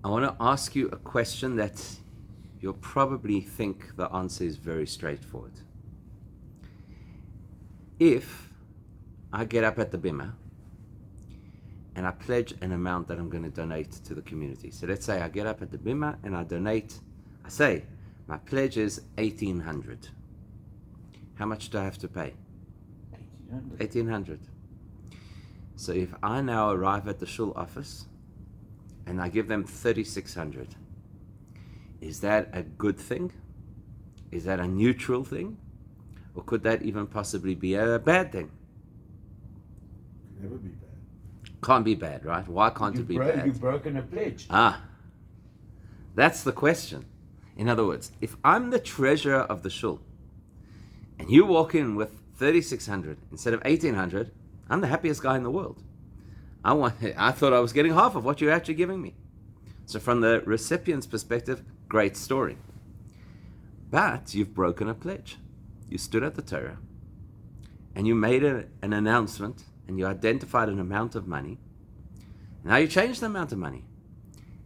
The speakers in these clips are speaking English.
I want to ask you a question that you'll probably think the answer is very straightforward. If I get up at the bima and I pledge an amount that I'm going to donate to the community. So let's say I get up at the bima and I say my pledge is 1,800. How much do I have to pay? 1800. 1,800. So if I now arrive at the shul office and I give them 3,600, is that a good thing? Is that a neutral thing? Or could that even possibly be a bad thing? Never be bad. Can't be bad, right? Why can't it be bad? You've broken a pledge. That's the question. In other words, if I'm the treasurer of the shul and you walk in with 3,600 instead of 1,800, I'm the happiest guy in the world. I thought I was getting half of what you're actually giving me. So from the recipient's perspective, great story. But you've broken a pledge. You stood at the Torah and you made an announcement and you identified an amount of money. Now you changed the amount of money.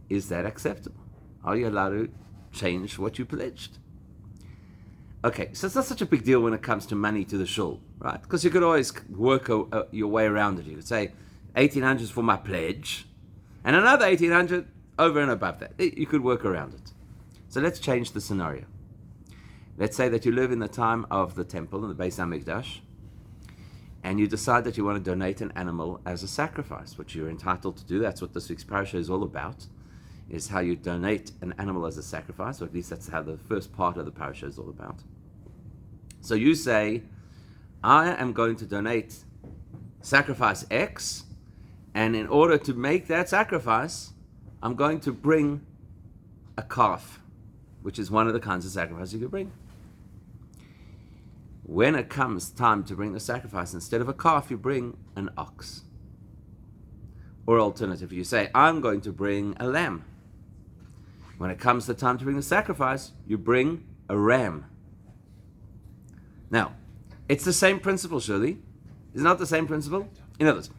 Is that acceptable? Are you allowed to change what you pledged? Okay, so it's not such a big deal when it comes to money to the shul, right? Because you could always work your way around it. You could say 1,800 is for my pledge and another 1,800 over and above that. You could work around it. So let's change the scenario. Let's say that you live in the time of the temple, in the Beis HaMikdash, and you decide that you want to donate an animal as a sacrifice, which you're entitled to do. That's what this week's parasha is all about, is how you donate an animal as a sacrifice, or at least that's how the first part of the parasha is all about. So you say, I am going to donate sacrifice X, and in order to make that sacrifice, I'm going to bring a calf, which is one of the kinds of sacrifice you could bring. When it comes time to bring the sacrifice, instead of a calf, you bring an ox. Or alternatively, you say, I'm going to bring a lamb. When it comes the time to bring the sacrifice, you bring a ram. Now, it's the same principle, surely. Is it not the same principle? In other words,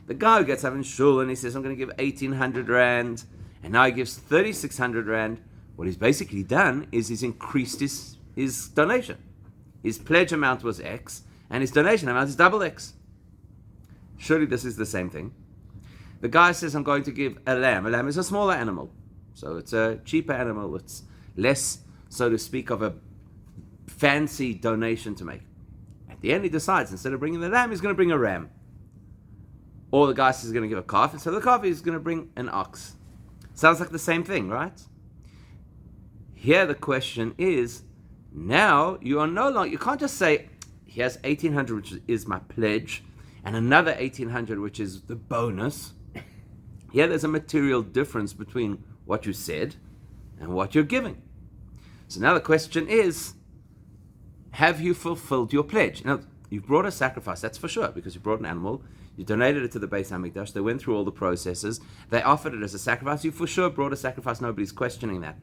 the guy who gets up in shul and he says, I'm going to give 1,800 rand, and now he gives 3,600 rand, what he's basically done is he's increased his donation. His pledge amount was X, and his donation amount is double X. Surely this is the same thing. The guy says, I'm going to give a lamb. A lamb is a smaller animal. So it's a cheaper animal. It's less, so to speak, of a fancy donation to make. At the end, he decides, instead of bringing the lamb, he's going to bring a ram. Or the guy says he's going to give a calf, and so the calf is going to bring an ox. Sounds like the same thing, right? Here the question is, now you are no longer, you can't just say, here's 1,800, which is my pledge, and another 1,800, which is the bonus. Here there's a material difference between what you said and what you're giving. So now the question is, have you fulfilled your pledge? Now, you've brought a sacrifice, that's for sure, because you brought an animal, you donated it to the Beis HaMikdash, they went through all the processes, they offered it as a sacrifice, you for sure brought a sacrifice, nobody's questioning that.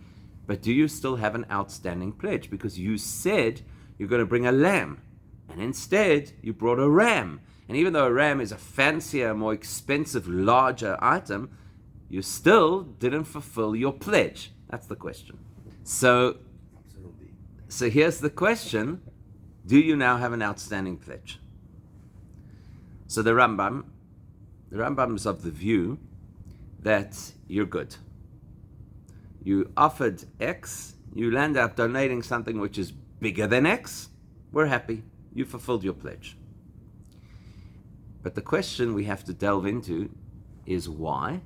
But do you still have an outstanding pledge? Because you said you're going to bring a lamb, and instead you brought a ram. And even though a ram is a fancier, more expensive, larger item, you still didn't fulfill your pledge. That's the question. So here's the question. Do you now have an outstanding pledge? So the Rambam is of the view that you're good. You offered X, you land up donating something which is bigger than X, we're happy. You fulfilled your pledge. But the question we have to delve into is why?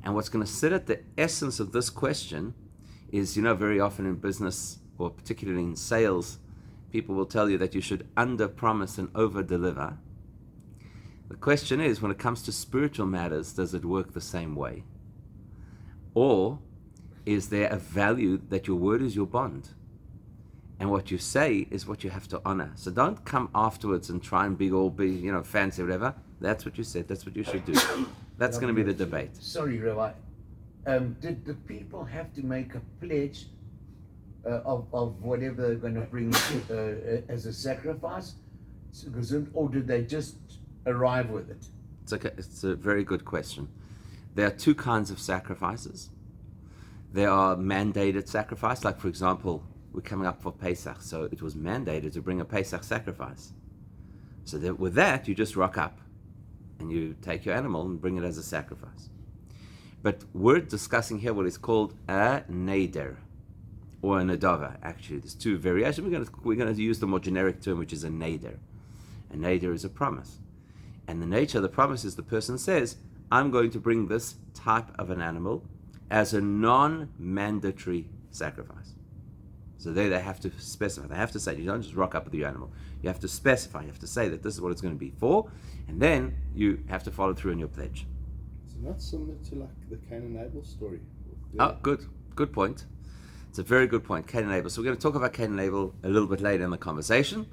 And what's going to sit at the essence of this question is, very often in business, or particularly in sales, people will tell you that you should under-promise and over-deliver. The question is, when it comes to spiritual matters, does it work the same way? Or is there a value that your word is your bond? And what you say is what you have to honor. So don't come afterwards and try and be fancy or whatever. That's what you said. That's what you should do. That's going to be the debate. Sorry, Rabbi. Did the people have to make a pledge of whatever they're going to bring as a sacrifice? Or did they just arrive with it? It's a very good question. There are two kinds of sacrifices. There are mandated sacrifice, like for example, we're coming up for Pesach, so it was mandated to bring a Pesach sacrifice. So that with that, you just rock up and you take your animal and bring it as a sacrifice. But we're discussing here what is called a neder, or a nadava. Actually, there's two variations. We're going to use the more generic term, which is a neder. A neder is a promise. And the nature of the promise is the person says, I'm going to bring this type of an animal as a non-mandatory sacrifice. So they have to specify. They have to say, you don't just rock up with your animal. You have to specify. You have to say that this is what it's going to be for, and then you have to follow through on your pledge. It's not similar to like the Cain and Abel story. Oh, good point. It's a very good point, Cain and Abel. So we're going to talk about Cain and Abel a little bit later in the conversation,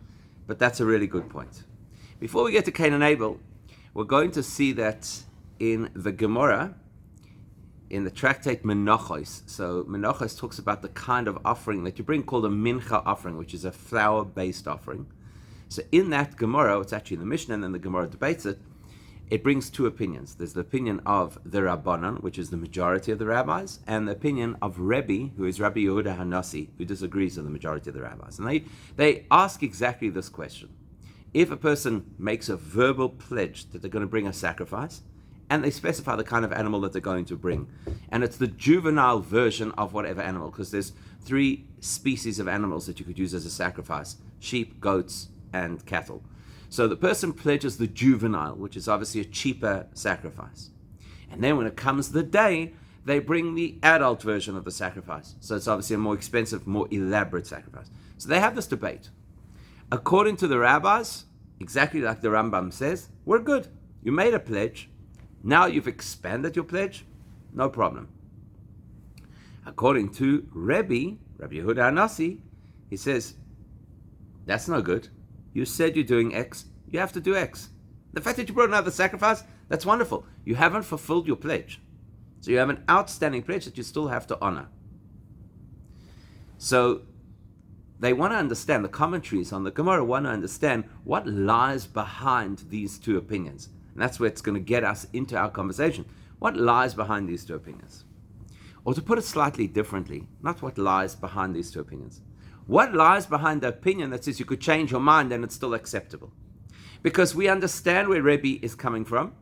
but that's a really good point. Before we get to Cain and Abel, we're going to see that in the Gemara, in the tractate Menachos. So Menachos talks about the kind of offering that you bring called a mincha offering, which is a flour-based offering. So in that Gemara, it's actually in the Mishnah, and then the Gemara debates it, it brings two opinions. There's the opinion of the Rabbanan, which is the majority of the rabbis, and the opinion of Rebbe, who is Rabbi Yehuda Hanasi, who disagrees with the majority of the rabbis. And they ask exactly this question. If a person makes a verbal pledge that they're going to bring a sacrifice, and they specify the kind of animal that they're going to bring, and it's the juvenile version of whatever animal, because there's 3 species of animals that you could use as a sacrifice: sheep, goats, and cattle. So the person pledges the juvenile, which is obviously a cheaper sacrifice. And then when it comes the day, they bring the adult version of the sacrifice. So it's obviously a more expensive, more elaborate sacrifice. So they have this debate. According to the rabbis, exactly like the Rambam says, we're good. You made a pledge. Now you've expanded your pledge. No problem. According to Rabbi Yehuda Hanasi, he says, that's no good. You said you're doing X, you have to do X. The fact that you brought another sacrifice, that's wonderful. You haven't fulfilled your pledge. So you have an outstanding pledge that you still have to honor. So they want to understand, the commentaries on the Gemara want to understand what lies behind these two opinions. And that's where it's going to get us into our conversation. What lies behind these two opinions? Or to put it slightly differently, not what lies behind these two opinions. What lies behind the opinion that says you could change your mind and it's still acceptable? Because we understand where Rebbe is coming from.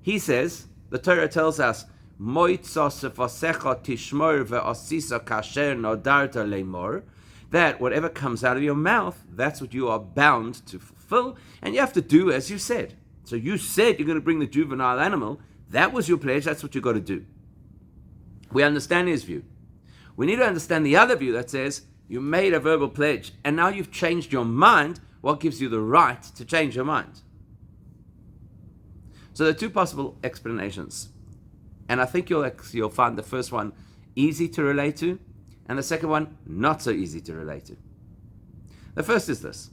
He says, the Torah tells us, that whatever comes out of your mouth, that's what you are bound to fulfill, and you have to do as you said. So you said you're going to bring the juvenile animal. That was your pledge. That's what you got to do. We understand his view. We need to understand the other view that says, you made a verbal pledge, and now you've changed your mind. What gives you the right to change your mind? So there are two possible explanations. And I think you'll find the first one easy to relate to, and the second one not so easy to relate to. The first is this.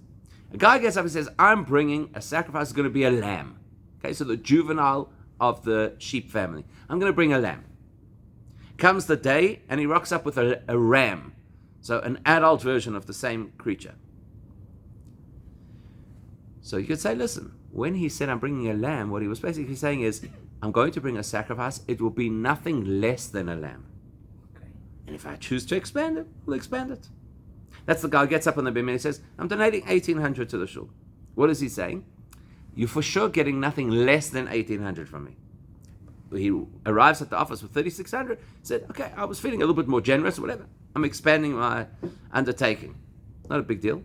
A guy gets up and says, I'm bringing a sacrifice, it's going to be a lamb. Okay, so the juvenile of the sheep family. I'm going to bring a lamb. Comes the day, and he rocks up with a ram. So an adult version of the same creature. So you could say, listen, when he said I'm bringing a lamb, what he was basically saying is, I'm going to bring a sacrifice. It will be nothing less than a lamb. Okay. And if I choose to expand it, we'll expand it. That's the guy who gets up on the bim and he says, I'm donating 1,800 to the shul. What is he saying? You're for sure getting nothing less than 1,800 from me. He arrives at the office with 3,600, said, okay, I was feeling a little bit more generous or whatever. I'm expanding my undertaking. Not a big deal.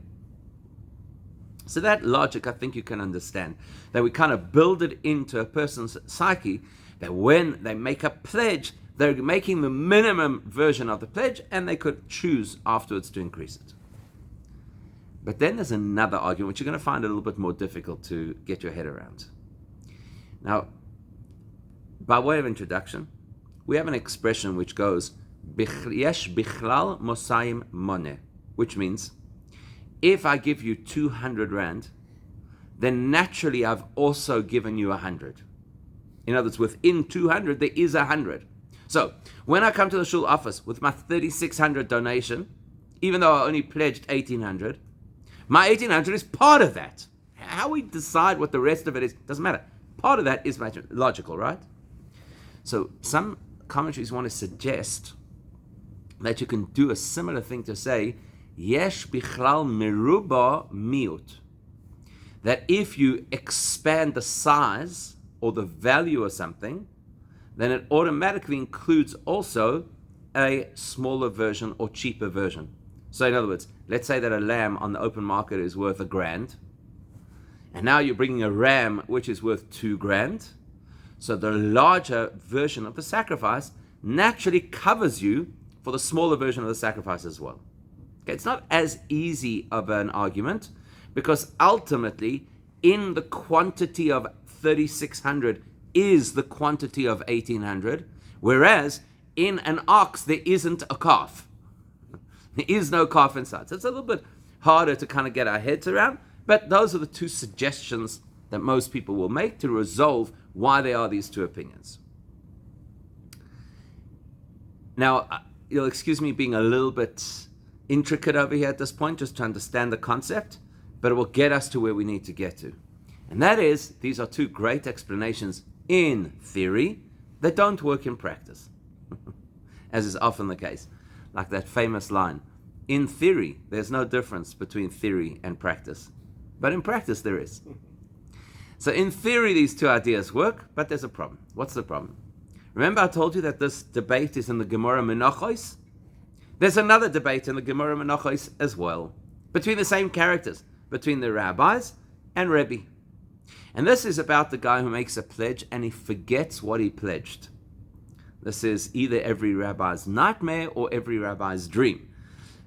So that logic, I think you can understand. That we kind of build it into a person's psyche, that when they make a pledge, they're making the minimum version of the pledge, and they could choose afterwards to increase it. But then there's another argument, which you're going to find a little bit more difficult to get your head around. Now, by way of introduction, we have an expression which goes, Yesh bichlal mosayim moneh, which means, if I give you 200 rand, then naturally I've also given you 100. In other words, within 200, there is 100. So, when I come to the shul office with my 3,600 donation, even though I only pledged 1,800, my 1,800 is part of that. How we decide what the rest of it is, doesn't matter. Part of that is logical, right? So, some commentaries want to suggest that you can do a similar thing to say, Yesh bichlal meruba miut. That if you expand the size or the value of something, then it automatically includes also a smaller version or cheaper version. So in other words, let's say that a lamb on the open market is worth $1,000, and now you're bringing a ram which is worth $2,000. So the larger version of the sacrifice naturally covers you for the smaller version of the sacrifice as well. Okay, it's not as easy of an argument, because ultimately in the quantity of 3,600 is the quantity of 1,800, whereas in an ox there isn't a calf. There is no calf inside. So it's a little bit harder to kind of get our heads around, but those are the two suggestions that most people will make to resolve why there are these two opinions. Now, you'll excuse me being a little bit intricate over here at this point, just to understand the concept, but it will get us to where we need to get to. And that is, these are two great explanations in theory that don't work in practice, as is often the case. Like that famous line, in theory, there's no difference between theory and practice, but in practice there is. So in theory, these two ideas work, but there's a problem. What's the problem? Remember I told you that this debate is in the Gemara Menachos? There's another debate in the Gemara Menachos as well, between the same characters, between the rabbis and Rebbe. And this is about the guy who makes a pledge and he forgets what he pledged. This is either every rabbi's nightmare or every rabbi's dream.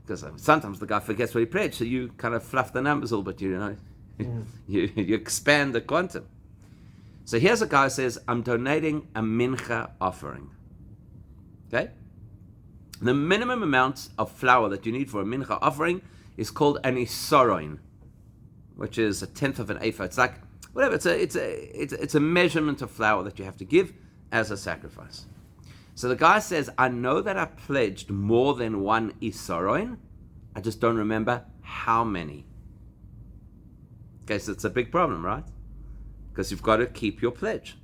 Because sometimes the guy forgets what he pledged, so you kind of fluff the numbers a little bit, you know. You expand the quantum. So here's a guy who says, I'm donating a mincha offering. Okay? The minimum amount of flour that you need for a mincha offering is called an isaroin, which is 1/10 of an ephah. It's like, whatever, it's a measurement of flour that you have to give as a sacrifice. So the guy says, I know that I pledged more than one isaroin, I just don't remember how many. Okay, so it's a big problem, right? Because you've got to keep your pledge.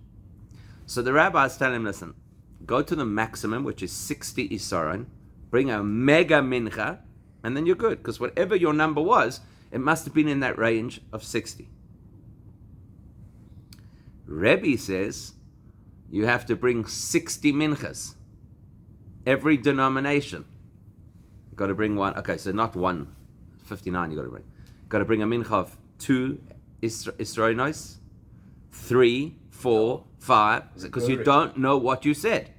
So the rabbis tell him, listen, go to the maximum, which is 60 isaron, bring a mega mincha, and then you're good. Because whatever your number was, it must have been in that range of 60. Rebbe says, you have to bring 60 minchas. Every denomination. You've got to bring one. Okay, so not 159 you've got to bring. You've got to bring a mincha of 2 Israelites, 3, 4, 5, because you don't know what you said.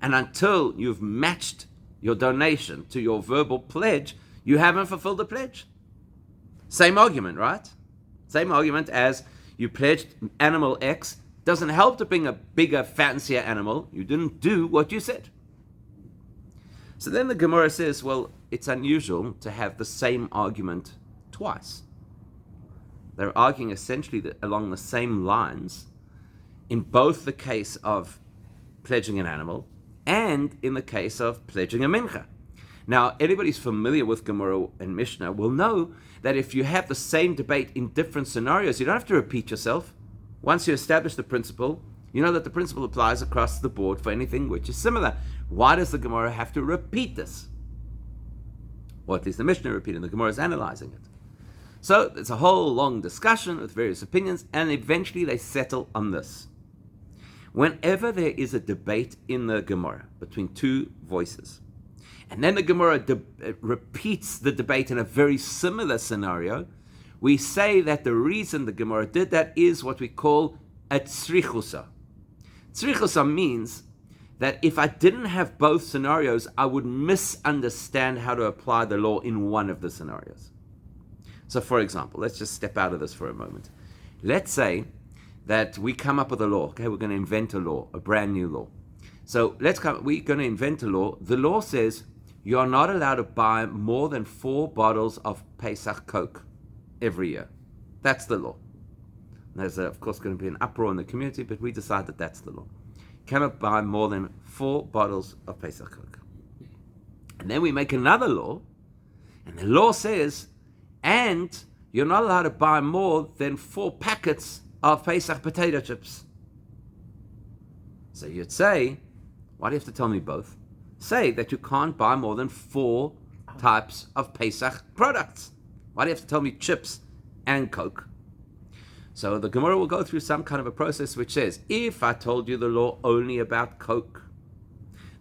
And until you've matched your donation to your verbal pledge, you haven't fulfilled the pledge. Same argument, right? Same argument as you pledged animal X. Doesn't help to bring a bigger, fancier animal. You didn't do what you said. So then the Gemara says, well, it's unusual to have the same argument twice. They're arguing essentially along the same lines in both the case of pledging an animal and in the case of pledging a mincha. Now, anybody who's familiar with Gemara and Mishnah will know that if you have the same debate in different scenarios, you don't have to repeat yourself. Once you establish the principle, you know that the principle applies across the board for anything which is similar. Why does the Gemara have to repeat this? Or at least the Mishnah repeated, the Gemara is analyzing it. So it's a whole long discussion with various opinions, and eventually they settle on this. Whenever there is a debate in the Gemara between two voices, and then the Gemara repeats the debate in a very similar scenario, we say that the reason the Gemara did that is what we call a tzrichusa. Tzrichusa means that if I didn't have both scenarios, I would misunderstand how to apply the law in one of the scenarios. So for example, let's just step out of this for a moment. Let's say that we come up with a law. Okay, we're going to invent a law, a brand new law. So we're going to invent a law. The law says you are not allowed to buy more than 4 bottles of Pesach Coke every year. That's the law. There's of course going to be an uproar in the community, but we decide that that's the law. You cannot buy more than 4 bottles of Pesach Coke. And then we make another law, and the law says, and you're not allowed to buy more than 4 packets of Pesach potato chips. So you'd say, why do you have to tell me both? say that you can't buy more than 4 types of Pesach products? Why do you have to tell me chips and Coke? So the Gemara will go through some kind of a process which says, if I told you the law only about Coke,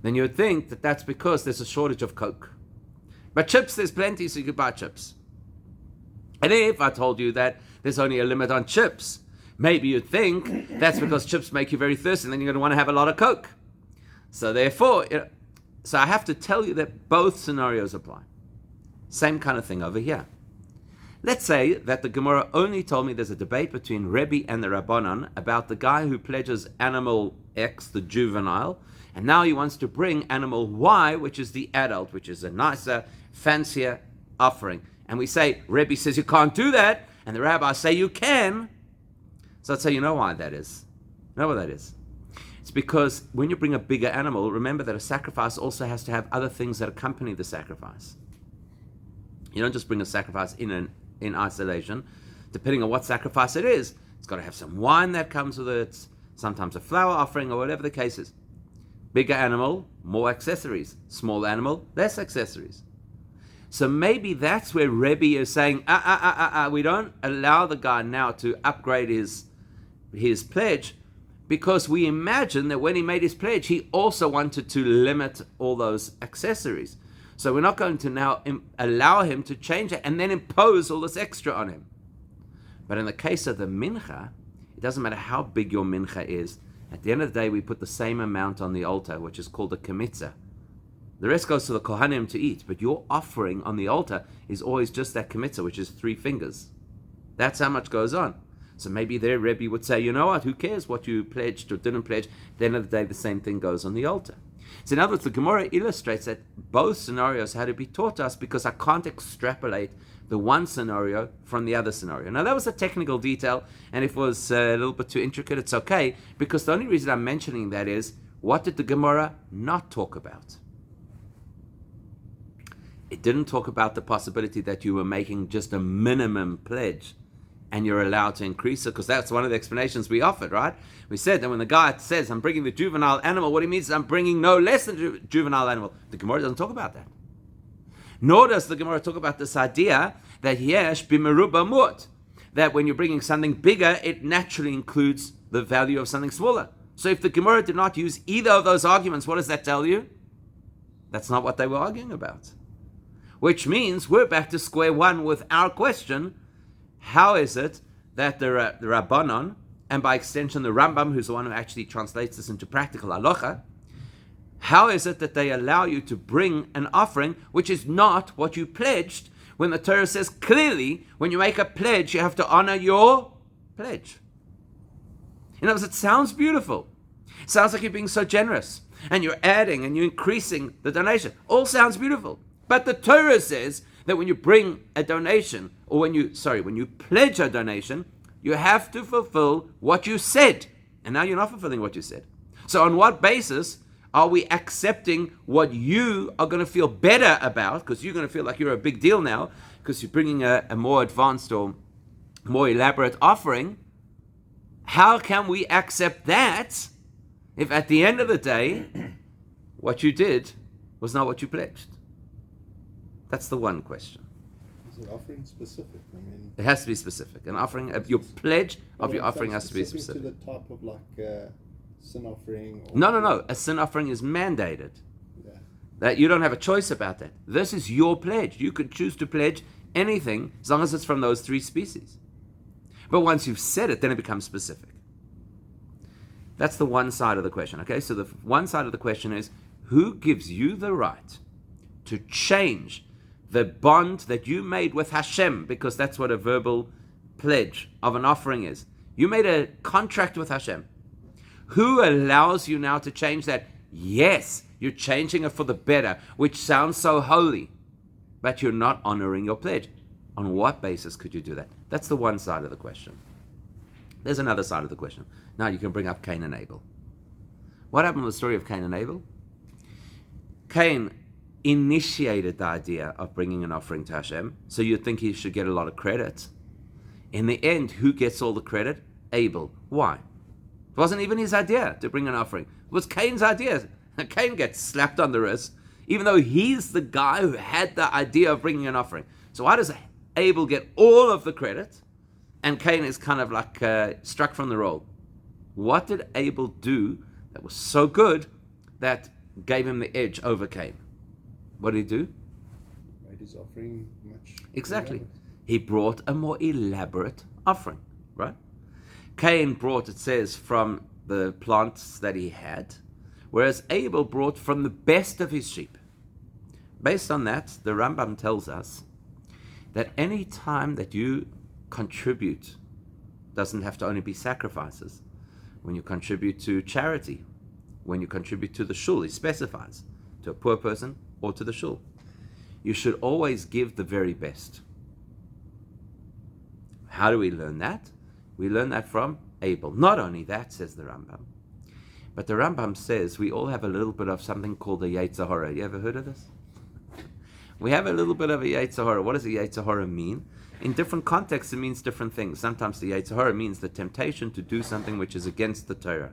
then you would think that that's because there's a shortage of Coke. But chips, there's plenty, so you could buy chips. And if I told you that there's only a limit on chips, maybe you'd think that's because chips make you very thirsty, and then you're going to want to have a lot of Coke. So therefore, so I have to tell you that both scenarios apply. Same kind of thing over here. Let's say that the Gemara only told me there's a debate between Rebbe and the Rabbanan about the guy who pledges animal X, the juvenile, and now he wants to bring animal Y, which is the adult, which is a nicer, fancier offering. And we say, Rebbe says you can't do that, and the rabbis say you can. So I'd say, you know why that is? You know what that is? It's because when you bring a bigger animal, remember that a sacrifice also has to have other things that accompany the sacrifice. You don't just bring a sacrifice in isolation. Depending on what sacrifice it is, it's got to have some wine that comes with it, sometimes a flour offering, or whatever the case is. Bigger animal, more accessories. Small animal, less accessories. So maybe that's where Rebbe is saying, we don't allow the guy now to upgrade his pledge, because we imagine that when he made his pledge, he also wanted to limit all those accessories. So we're not going to now allow him to change it and then impose all this extra on him. But in the case of the mincha, it doesn't matter how big your mincha is. At the end of the day, we put the same amount on the altar, which is called a kmitza. The rest goes to the kohanim to eat, but your offering on the altar is always just that kmitza, which is 3 fingers. That's how much goes on. So maybe their Rebbe would say, you know what, who cares what you pledged or didn't pledge? At the end of the day, the same thing goes on the altar. So in other words, the Gemara illustrates that both scenarios had to be taught to us, because I can't extrapolate the one scenario from the other scenario. Now that was a technical detail, and if it was a little bit too intricate, it's okay, because the only reason I'm mentioning that is, what did the Gemara not talk about? It didn't talk about the possibility that you were making just a minimum pledge and you're allowed to increase it, because that's one of the explanations we offered, right? We said that when the guy says, I'm bringing the juvenile animal, what he means is I'm bringing no less than juvenile animal. The Gemara doesn't talk about that. Nor does the Gemara talk about this idea that yesh b'meruba mut, that when you're bringing something bigger, it naturally includes the value of something smaller. So if the Gemara did not use either of those arguments, what does that tell you? That's not what they were arguing about. Which means we're back to square one with our question. How is it that the Rabbanon, and by extension the Rambam, who's the one who actually translates this into practical halacha, how is it that they allow you to bring an offering which is not what you pledged, when the Torah says clearly when you make a pledge you have to honor your pledge? In other words, it sounds beautiful. It sounds like you're being so generous and you're adding and you're increasing the donation. All sounds beautiful. But the Torah says that when you bring a donation, or when you pledge a donation, you have to fulfill what you said. And now you're not fulfilling what you said. So on what basis are we accepting what you are going to feel better about, because you're going to feel like you're a big deal now, because you're bringing a more advanced or more elaborate offering? How can we accept that if at the end of the day, what you did was not what you pledged? That's the one question. Is it offering specific? I mean, it has to be specific. An offering, your pledge of your offering has to be specific. To the top of like a sin offering. Or No. A sin offering is mandated. Yeah. That you don't have a choice about that. This is your pledge. You could choose to pledge anything as long as it's from those 3 species. But once you've said it, then it becomes specific. That's the one side of the question. Okay, so the one side of the question is, who gives you the right to change the bond that you made with Hashem, because that's what a verbal pledge of an offering is. You made a contract with Hashem. Who allows you now to change that? Yes, you're changing it for the better, which sounds so holy, but you're not honoring your pledge. On what basis could you do that? That's the one side of the question. There's another side of the question. Now you can bring up Cain and Abel. What happened with the story of Cain and Abel? Cain initiated the idea of bringing an offering to Hashem, so you'd think he should get a lot of credit. In the end, who gets all the credit? Abel. Why? It wasn't even his idea to bring an offering. It was Cain's idea. Cain gets slapped on the wrist, even though he's the guy who had the idea of bringing an offering. So why does Abel get all of the credit, and Cain is kind of like struck from the roll? What did Abel do that was so good that gave him the edge over Cain? What did he do? Made his offering much. Exactly. elaborate. He brought a more elaborate offering, right? Cain brought, it says, from the plants that he had, whereas Abel brought from the best of his sheep. Based on that, the Rambam tells us that any time that you contribute, doesn't have to only be sacrifices. When you contribute to charity, when you contribute to the shul, he specifies, to a poor person or to the shul, you should always give the very best. How do we learn that? We learn that from Abel. Not only that, says the Rambam, but the Rambam says we all have a little bit of something called a Yetzer Hara. You ever heard of this? We have a little bit of a Yetzer Hara. What does a Yetzer Hara mean? In different contexts, it means different things. Sometimes the Yetzer Hara means the temptation to do something which is against the Torah.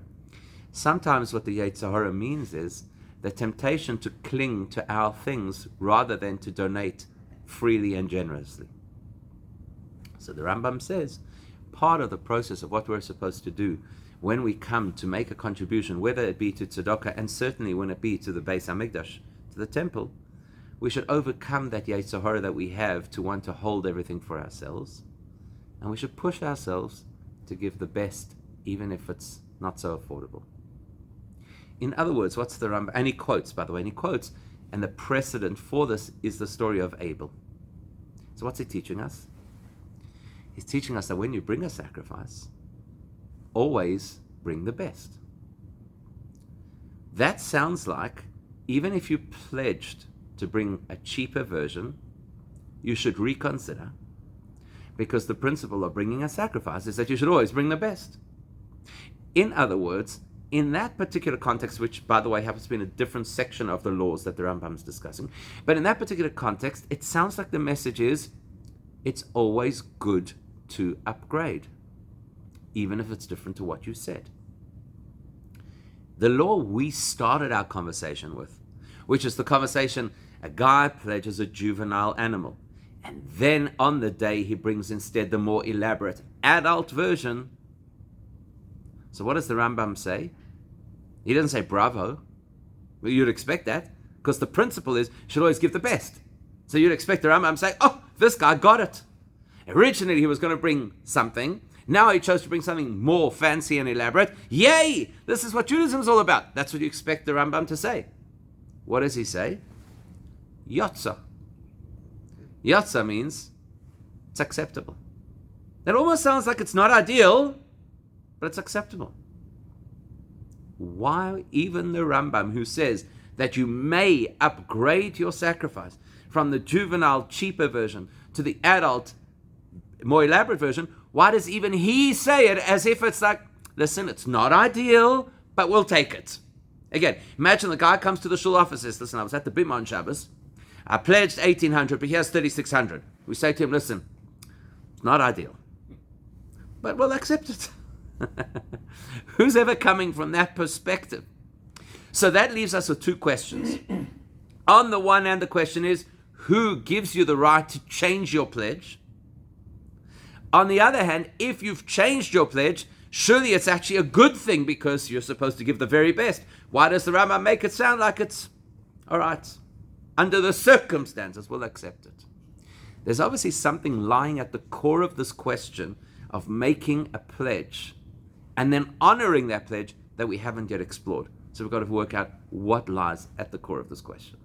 Sometimes what the Yetzer Hara means is the temptation to cling to our things rather than to donate freely and generously. So the Rambam says part of the process of what we're supposed to do when we come to make a contribution, whether it be to tzedakah and certainly when it be to the Beis Hamikdash, to the temple, we should overcome that Yetzer Hara that we have to want to hold everything for ourselves, and we should push ourselves to give the best, even if it's not so affordable. In other words, what's the Rambam? And he quotes, by the way, and he quotes, and the precedent for this is the story of Abel. So what's he teaching us? He's teaching us that when you bring a sacrifice, always bring the best. That sounds like, even if you pledged to bring a cheaper version, you should reconsider, because the principle of bringing a sacrifice is that you should always bring the best. In other words, in that particular context, which, by the way, happens to be in a different section of the laws that the Rambam is discussing, but in that particular context, it sounds like the message is, it's always good to upgrade, even if it's different to what you said. The law we started our conversation with, which is the conversation, a guy pledges a juvenile animal, and then on the day he brings instead the more elaborate adult version. So what does the Rambam say? He doesn't say bravo. Well, you'd expect that, because the principle is you should always give the best. So you'd expect the Rambam to say, oh, this guy got it. Originally he was going to bring something. Now he chose to bring something more fancy and elaborate. Yay! This is what Judaism is all about. That's what you expect the Rambam to say. What does he say? Yotza. Yotza means it's acceptable. That almost sounds like it's not ideal, but it's acceptable. Why even the Rambam, who says that you may upgrade your sacrifice from the juvenile, cheaper version to the adult, more elaborate version, why does even he say it as if it's like, listen, it's not ideal, but we'll take it? Again, imagine the guy comes to the shul office, says, listen, I was at the Bim on Shabbos, I pledged 1,800, but here's 3,600. We say to him, listen, it's not ideal, but we'll accept it. Who's ever coming from that perspective? So that leaves us with two questions. On the one hand, the question is, who gives you the right to change your pledge? On the other hand, if you've changed your pledge, surely it's actually a good thing because you're supposed to give the very best. Why does the Rambam make it sound like it's all right? Under the circumstances, we'll accept it. There's obviously something lying at the core of this question of making a pledge and then honoring that pledge that we haven't yet explored. So we've got to work out what lies at the core of this question.